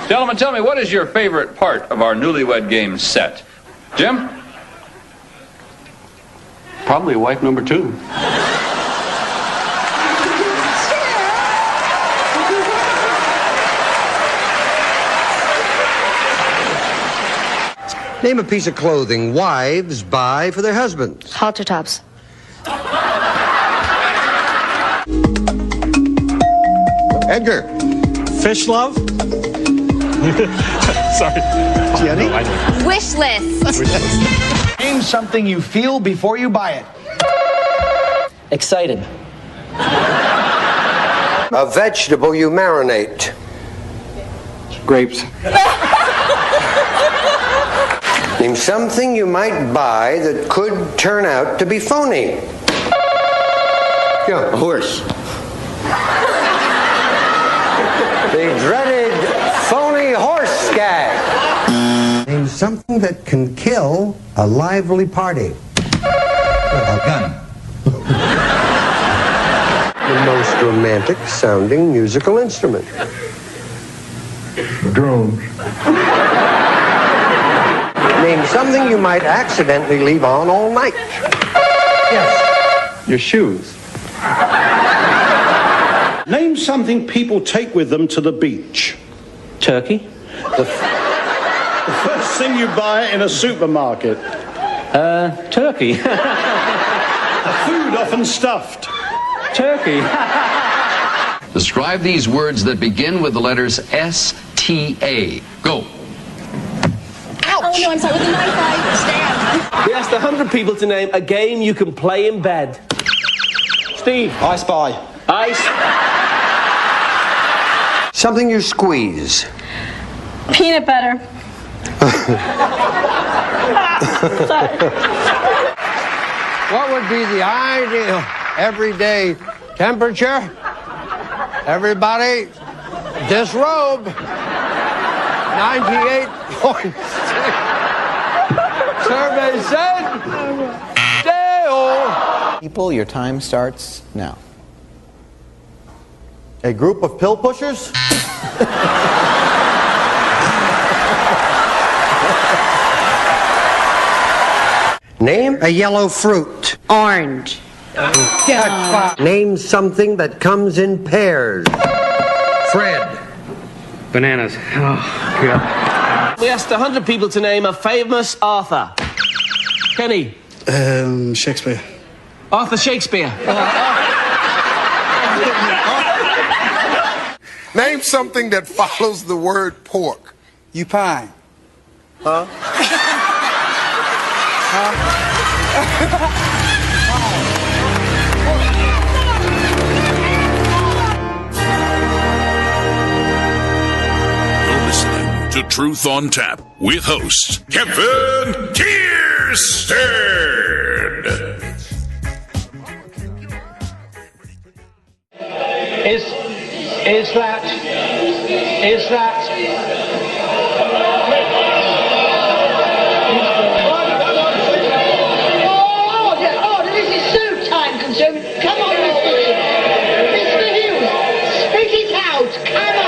Gentlemen, tell me, what is your favorite part of our newlywed game set? Jim? Probably wife number 2. Name a piece of clothing wives buy for their husbands. Halter tops. Edgar. Fish love? Sorry. Jenny? Wish list. Name something you feel before you buy it. Excited. A vegetable you marinate. Grapes. Name something you might buy that could turn out to be phony. Yeah, a horse. The dreaded phony horse gag. Name something that can kill a lively party. A gun. The most romantic sounding musical instrument. Drone. Name something you might accidentally leave on all night. Yes. Your shoes. Name something people take with them to the beach. Turkey. The first thing you buy in a supermarket. Turkey. Food often stuffed. Turkey. Describe these words that begin with the letters S-T-A. Go. Oh, no, I'm sorry. With a knife, I stand. We asked 100 people to name a game you can play in bed. Steve. I Spy. Ice. Something you squeeze. Peanut butter. What would be the ideal everyday temperature? Everybody, disrobe. 98.6. Survey said. Dale. People, your time starts now. A group of pill pushers? Name a yellow fruit. Orange. Name something that comes in pairs. Fred. Bananas. Oh, God. We asked 100 people to name a famous author. Kenny. Shakespeare. Arthur Shakespeare. Name something that follows the word pork. You pie. Huh? You're listening to Truth on Tap with host Kevin Kierstead. Is that order, this is so time consuming. Come on, Mr. Hughes, spit it out, come on.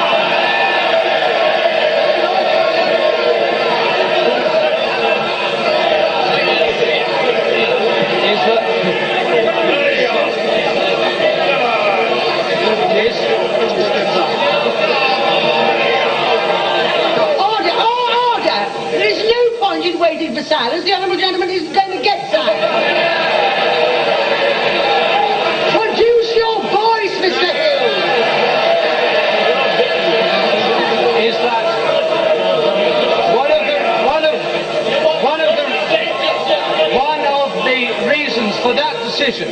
Order! There is no point in waiting for silence. The honourable gentleman is going to get silence. Produce your voice, Mr. Hill. Is that one of the reasons for that decision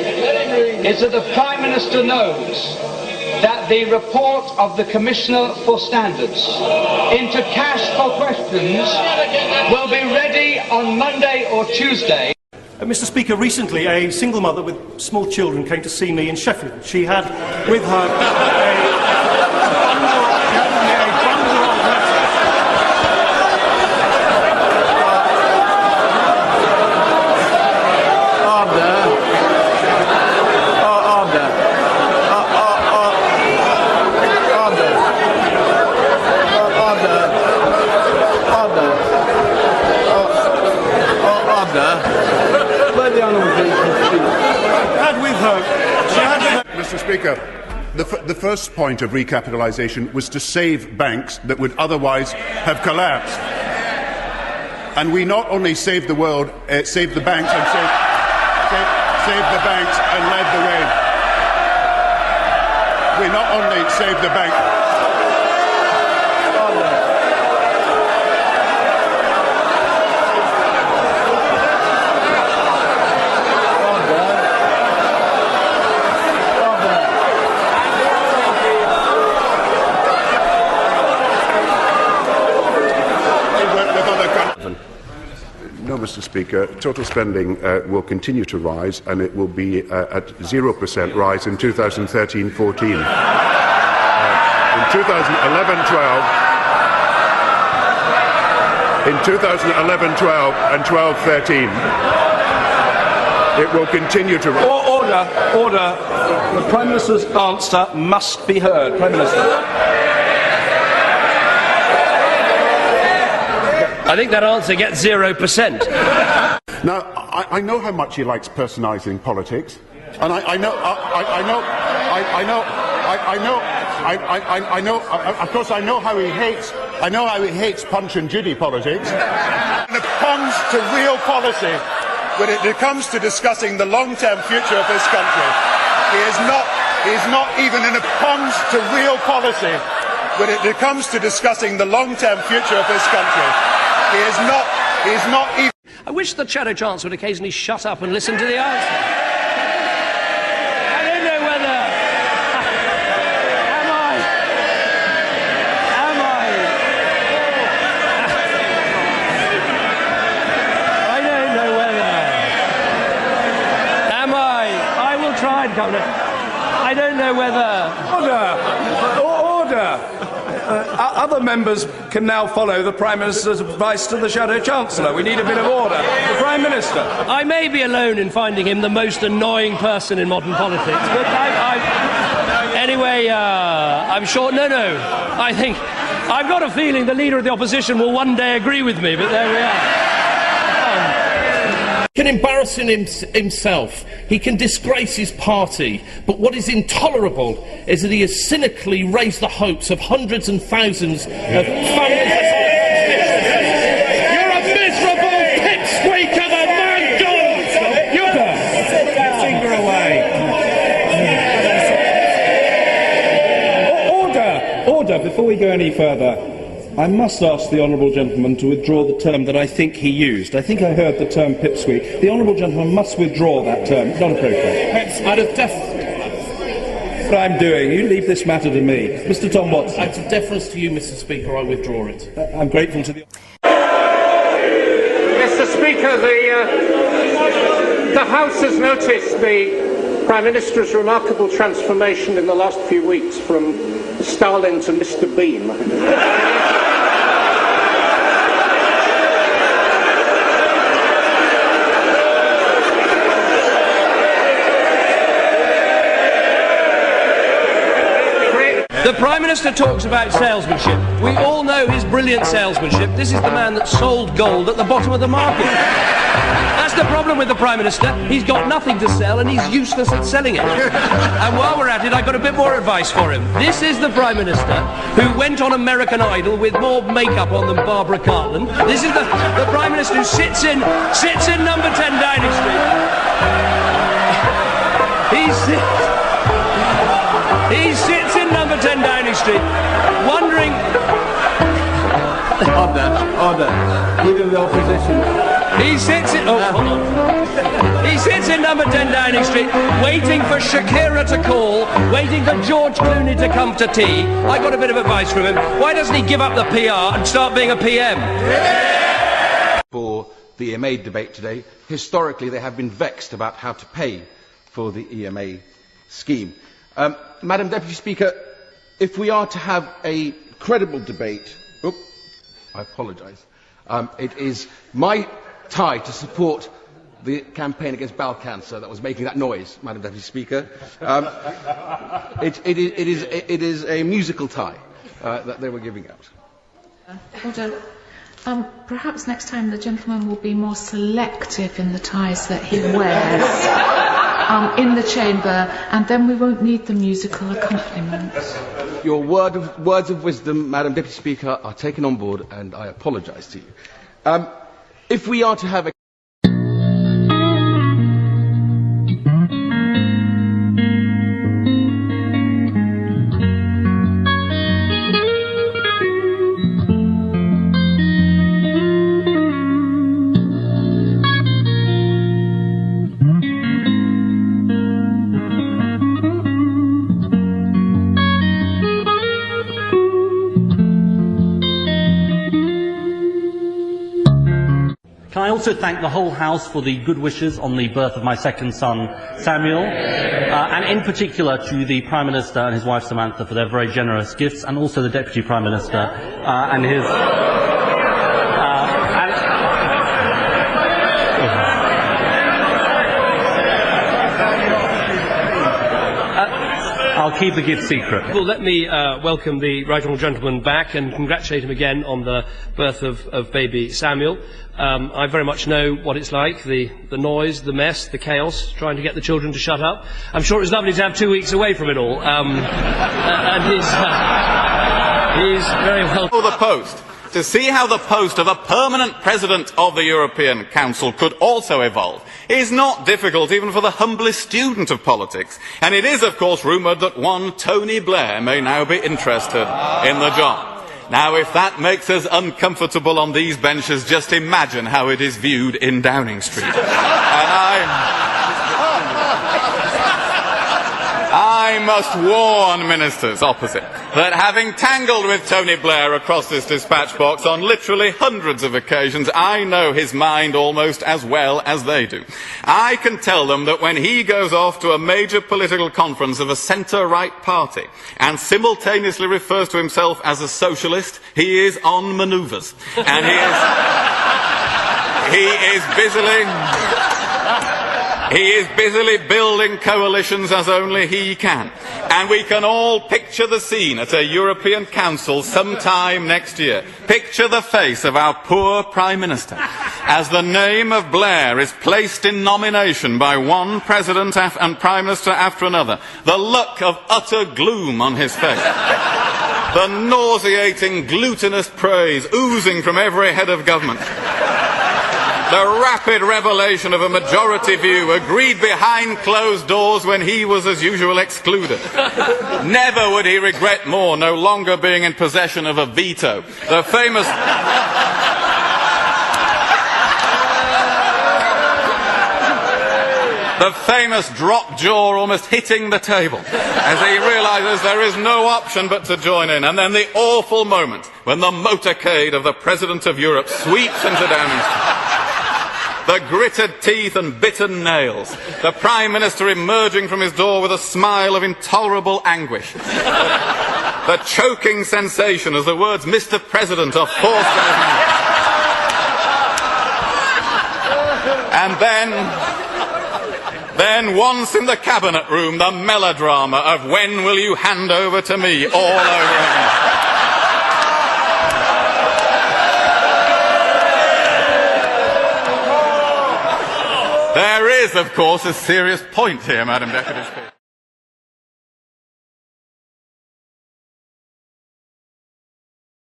is that the Prime Minister knows that the report of the Commissioner for Standards into cash for questions will be ready on Monday or Tuesday. Mr. Speaker, recently a single mother with small children came to see me in Sheffield. She had with her a bundle of letters. first point of recapitalisation was to save banks that would otherwise have collapsed. And we not only saved the world, saved the banks and saved the banks and led the way. We not only saved the bank. No, Mr. Speaker. Total spending will continue to rise, and it will be at 0% rise in 2013-14. In 2011-12 and 12-13, it will continue to rise. Order. The Prime Minister's answer must be heard. Prime Minister. I think that answer gets 0%. Now, I know how much he likes personalising politics, and I know. Of course, I know how he hates. I know how he hates Punch and Judy politics. When it comes to real policy, when it comes to discussing the long-term future of this country, he is not even in a comes to real policy. When it comes to discussing the long-term future of this country, he is not even. I wish the Shadow Chancellor would occasionally shut up and listen to the answer. I don't know whether. I don't know whether. Am I? I will try and come to. I don't know whether. Order. Other members can now follow the Prime Minister's advice to the Shadow Chancellor. We need a bit of order. The Prime Minister. I may be alone in finding him the most annoying person in modern politics, but anyway, I'm sure. No. I think I've got a feeling the leader of the opposition will one day agree with me. But there we are. He can embarrass himself, he can disgrace his party, but what is intolerable is that he has cynically raised the hopes of hundreds and thousands of families. You're a miserable pipsqueak of a man, John! You're finger away. Order, before we go any further. I must ask the Honourable Gentleman to withdraw the term that I think he used. I think I heard the term pipsqueak. The Honourable Gentleman must withdraw that term. Not appropriate. Perhaps out of What I'm doing, you leave this matter to me. Mr. Tom Watson. Out of deference to you, Mr. Speaker, I withdraw it. I'm grateful to the... Mr. Speaker, the House has noticed the Prime Minister's remarkable transformation in the last few weeks from Stalin to Mr. Bean. The Prime Minister talks about salesmanship. We all know his brilliant salesmanship. This is the man that sold gold at the bottom of the market. That's the problem with the Prime Minister. He's got nothing to sell and he's useless at selling it. And while we're at it, I've got a bit more advice for him. This is the Prime Minister who went on American Idol with more makeup on than Barbara Cartland. This is the Prime Minister who sits in number 10 Downing Street. He sits in number 10 Downing Street, wondering... Order. Leader of the opposition. He sits in number 10 Downing Street, waiting for Shakira to call, waiting for George Clooney to come to tea. I got a bit of advice from him. Why doesn't he give up the PR and start being a PM? For the EMA debate today, historically they have been vexed about how to pay for the EMA scheme. Madam Deputy Speaker, if we are to have a credible debate, I apologise, it is my tie to support the campaign against bowel cancer that was making that noise, Madam Deputy Speaker. It is a musical tie that they were giving out. Order. Perhaps next time the gentleman will be more selective in the ties that he wears. in the chamber, and then we won't need the musical accompaniment. Your words of wisdom, Madam Deputy Speaker, are taken on board, and I apologise to you. If we are to have a Can I also thank the whole House for the good wishes on the birth of my second son, Samuel, and in particular to the Prime Minister and his wife Samantha for their very generous gifts, and also the Deputy Prime Minister and his... I'll keep the gift secret. Well, let me welcome the right honourable gentleman back and congratulate him again on the birth of baby Samuel. I very much know what it's like, the noise, the mess, the chaos, trying to get the children to shut up. I'm sure it was lovely to have 2 weeks away from it all. And he's very well... The Post. To see how the post of a permanent president of the European Council could also evolve is not difficult even for the humblest student of politics. And it is, of course, rumoured that one Tony Blair may now be interested in the job. Now, if that makes us uncomfortable on these benches, just imagine how it is viewed in Downing Street. And I must warn ministers opposite that having tangled with Tony Blair across this dispatch box on literally hundreds of occasions, I know his mind almost as well as they do. I can tell them that when he goes off to a major political conference of a centre-right party and simultaneously refers to himself as a socialist, he is on manoeuvres. And he is busily building coalitions as only he can. And we can all picture the scene at a European Council sometime next year. Picture the face of our poor Prime Minister as the name of Blair is placed in nomination by one President and Prime Minister after another. The look of utter gloom on his face. The nauseating, glutinous praise oozing from every head of government. The rapid revelation of a majority view agreed behind closed doors when he was as usual excluded. Never would he regret more no longer being in possession of a veto. The famous drop jaw almost hitting the table as he realises there is no option but to join in. And then the awful moment when the motorcade of the President of Europe sweeps into Downing Street. The gritted teeth and bitten nails. The Prime Minister emerging from his door with a smile of intolerable anguish. The choking sensation as the words Mr. President are forced out of his mouth. And then once in the cabinet room, the melodrama of when will you hand over to me all over again. There is, of course, a serious point here, Madam Deputy Speaker.